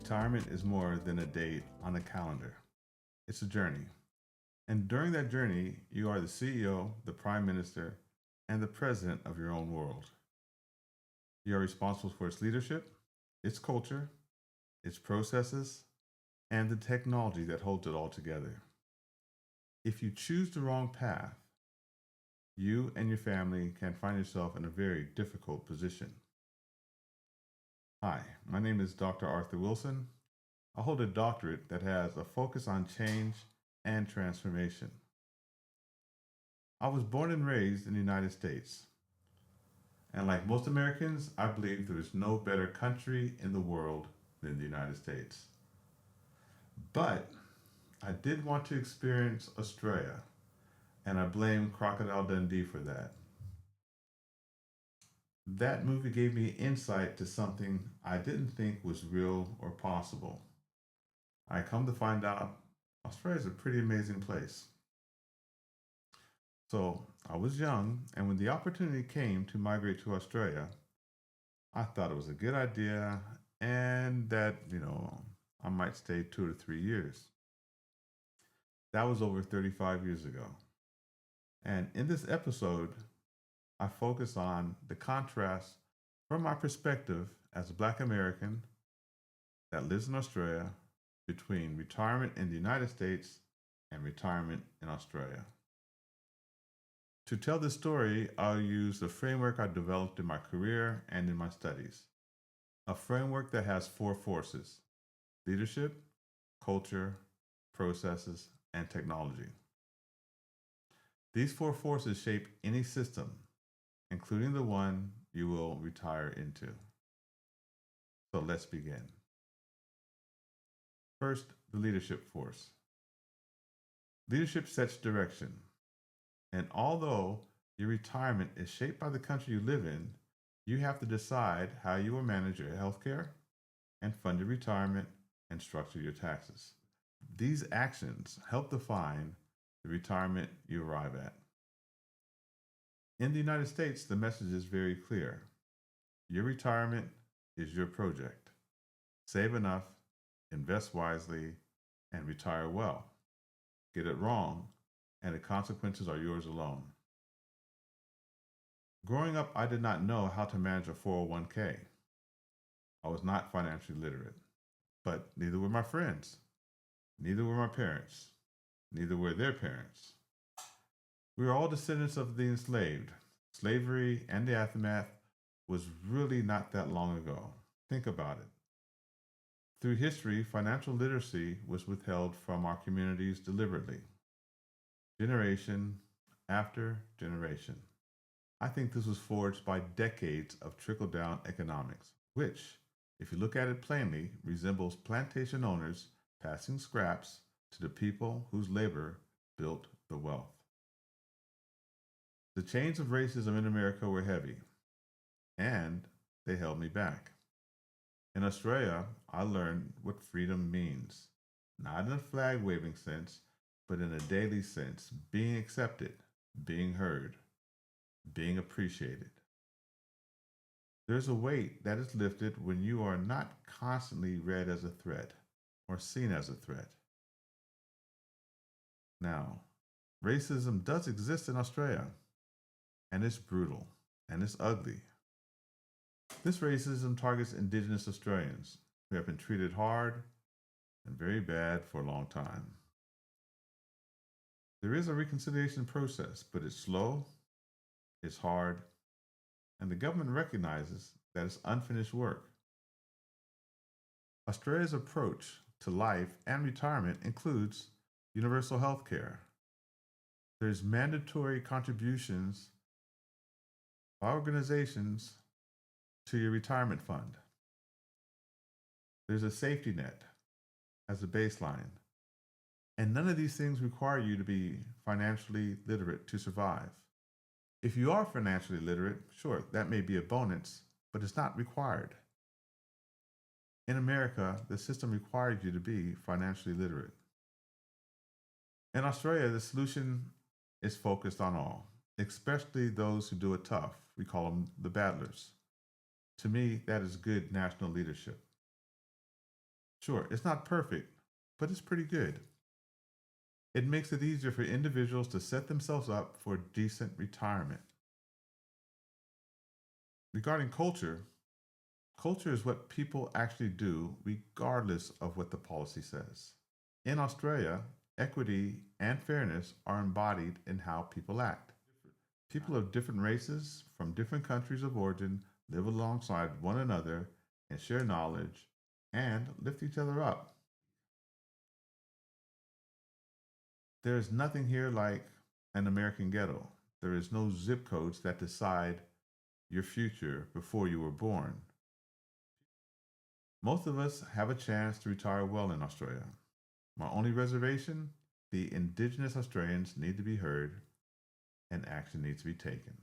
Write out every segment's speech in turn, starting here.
Retirement is more than a date on a calendar. It's a journey. And during that journey, you are the CEO, the Prime Minister, and the President of your own world. You are responsible for its leadership, its culture, its processes, and the technology that holds it all together. If you choose the wrong path, you and your family can find yourself in a very difficult position. Hi, my name is Dr. Arthur Wilson. I hold a doctorate that has a focus on change and transformation. I was born and raised in the United States, and like most Americans, I believe there is no better country in the world than the United States. But I did want to experience Australia, and I blame Crocodile Dundee for that. That movie gave me insight to something I didn't think was real or possible. I come to find out Australia is a pretty amazing place. So I was young, and when the opportunity came to migrate to Australia, I thought it was a good idea and that, I might stay 2 to 3 years. That was over 35 years ago. And in this episode, I focus on the contrast from my perspective as a Black American that lives in Australia between retirement in the United States and retirement in Australia. To tell this story, I'll use the framework I developed in my career and in my studies. A framework that has four forces: leadership, culture, processes, and technology. These four forces shape any system, including the one you will retire into. So let's begin. First, the leadership force. Leadership sets direction. And although your retirement is shaped by the country you live in, you have to decide how you will manage your health care and fund your retirement and structure your taxes. These actions help define the retirement you arrive at. In the United States, the message is very clear. Your retirement is your project. Save enough, invest wisely, and retire well. Get it wrong, and the consequences are yours alone. Growing up, I did not know how to manage a 401k. I was not financially literate, but neither were my friends, neither were my parents, neither were their parents. We are all descendants of the enslaved. Slavery and the aftermath was really not that long ago. Think about it. Through history, financial literacy was withheld from our communities deliberately, generation after generation. I think this was forged by decades of trickle down economics, which, if you look at it plainly, resembles plantation owners passing scraps to the people whose labor built the wealth. The chains of racism in America were heavy, and they held me back. In Australia, I learned what freedom means, not in a flag waving sense, but in a daily sense: being accepted, being heard, being appreciated. There's a weight that is lifted when you are not constantly read as a threat or seen as a threat. Now, racism does exist in Australia, and it's brutal and it's ugly. This racism targets Indigenous Australians who have been treated hard and very bad for a long time. There is a reconciliation process, but it's slow, it's hard, and the government recognizes that it's unfinished work. Australia's approach to life and retirement includes universal health care. There's mandatory contributions by organizations to your retirement fund. There's a safety net as a baseline. And none of these things require you to be financially literate to survive. If you are financially literate, sure, that may be a bonus, but it's not required. In America, the system requires you to be financially literate. In Australia, the solution is focused on all, especially those who do it tough. We call them the battlers. To me, that is good national leadership. Sure, it's not perfect, but it's pretty good. It makes it easier for individuals to set themselves up for decent retirement. Regarding culture, culture is what people actually do regardless of what the policy says. In Australia, equity and fairness are embodied in how people act. People of different races from different countries of origin live alongside one another and share knowledge and lift each other up. There is nothing here like an American ghetto. There is no zip codes that decide your future before you were born. Most of us have a chance to retire well in Australia. My only reservation, the Indigenous Australians need to be heard and action needs to be taken.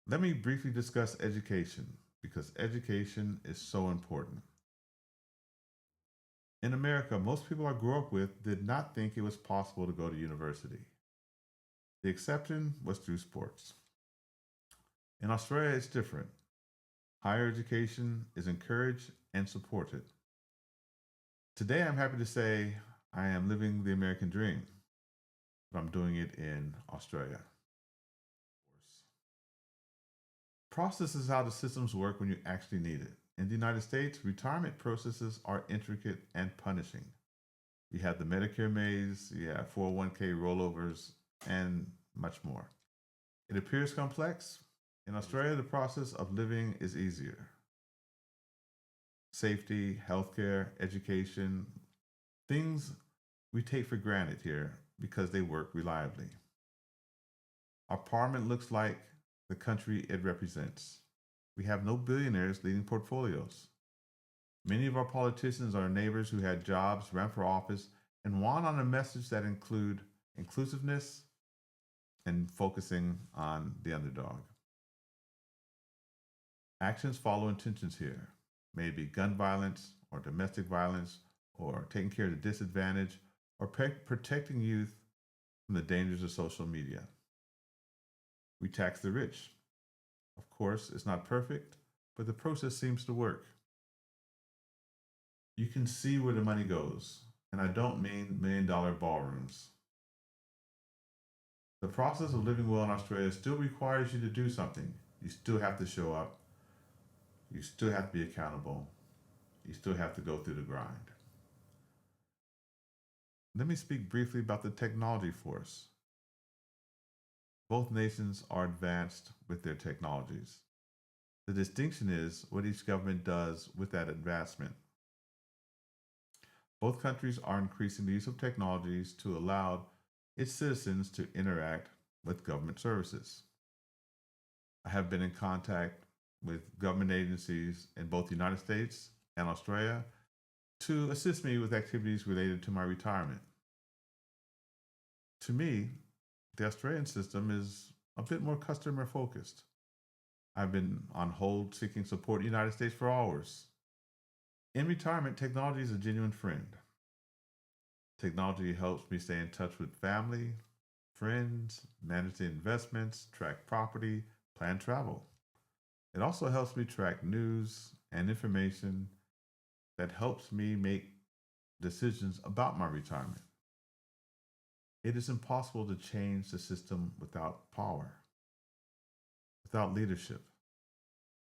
Let me briefly discuss education because education is so important. In America, most people I grew up with did not think it was possible to go to university. The exception was through sports. In Australia, it's different. Higher education is encouraged and supported. Today, I'm happy to say I am living the American dream, but I'm doing it in Australia. Process is how the systems work when you actually need it. In the United States, retirement processes are intricate and punishing. You have the Medicare maze, you have 401k rollovers, and much more. It appears complex. In Australia, the process of living is easier. Safety, healthcare, education, things we take for granted here because they work reliably. Our parliament looks like the country it represents. We have no billionaires leading portfolios. Many of our politicians are neighbors who had jobs, ran for office, and won on a message that include inclusiveness and focusing on the underdog. Actions follow intentions here. Maybe gun violence or domestic violence or taking care of the disadvantaged or protecting youth from the dangers of social media. We tax the rich. Of course, it's not perfect, but the process seems to work. You can see where the money goes, and I don't mean $1 million ballrooms. The process of living well in Australia still requires you to do something. You still have to show up, you still have to be accountable, you still have to go through the grind. Let me speak briefly about the technology force. Both nations are advanced with their technologies. The distinction is what each government does with that advancement. Both countries are increasing the use of technologies to allow its citizens to interact with government services. I have been in contact with government agencies in both the United States and Australia to assist me with activities related to my retirement. To me, the Australian system is a bit more customer focused. I've been on hold seeking support in the United States for hours. In retirement, technology is a genuine friend. Technology helps me stay in touch with family, friends, manage the investments, track property, plan travel. It also helps me track news and information that helps me make decisions about my retirement. It is impossible to change the system without power, without leadership,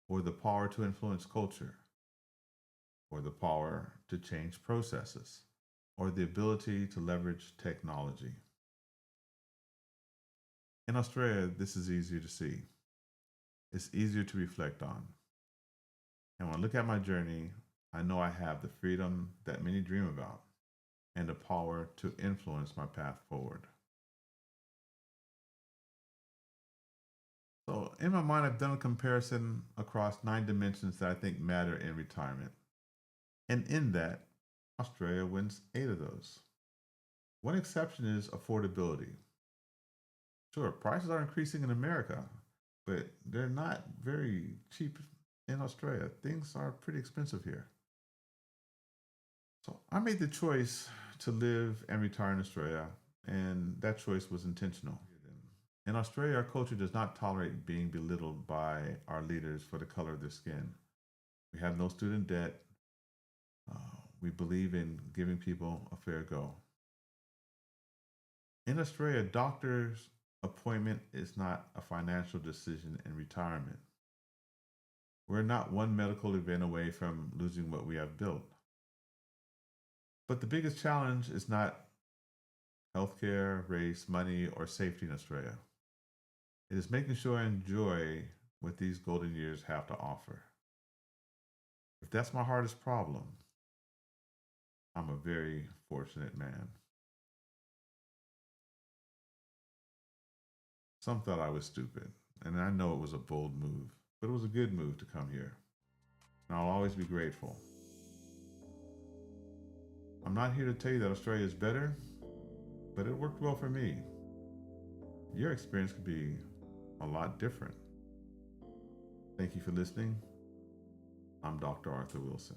or the power to influence culture, or the power to change processes, or the ability to leverage technology. In Australia, this is easier to see. It's easier to reflect on. And when I look at my journey, I know I have the freedom that many dream about and the power to influence my path forward. So, in my mind, I've done a comparison across 9 dimensions that I think matter in retirement. And in that, Australia wins 8 of those. One exception is affordability. Sure, prices are increasing in America, but they're not very cheap in Australia. Things are pretty expensive here. So I made the choice to live and retire in Australia, and that choice was intentional. In Australia, our culture does not tolerate being belittled by our leaders for the color of their skin. We have no student debt, We believe in giving people a fair go. In Australia, a doctor's appointment is not a financial decision in retirement. We're not one medical event away from losing what we have built. But the biggest challenge is not healthcare, race, money, or safety in Australia. It is making sure I enjoy what these golden years have to offer. If that's my hardest problem, I'm a very fortunate man. Some thought I was stupid, and I know it was a bold move, but it was a good move to come here. And I'll always be grateful. I'm not here to tell you that Australia is better, but it worked well for me. Your experience could be a lot different. Thank you for listening. I'm Dr. Arthur Wilson.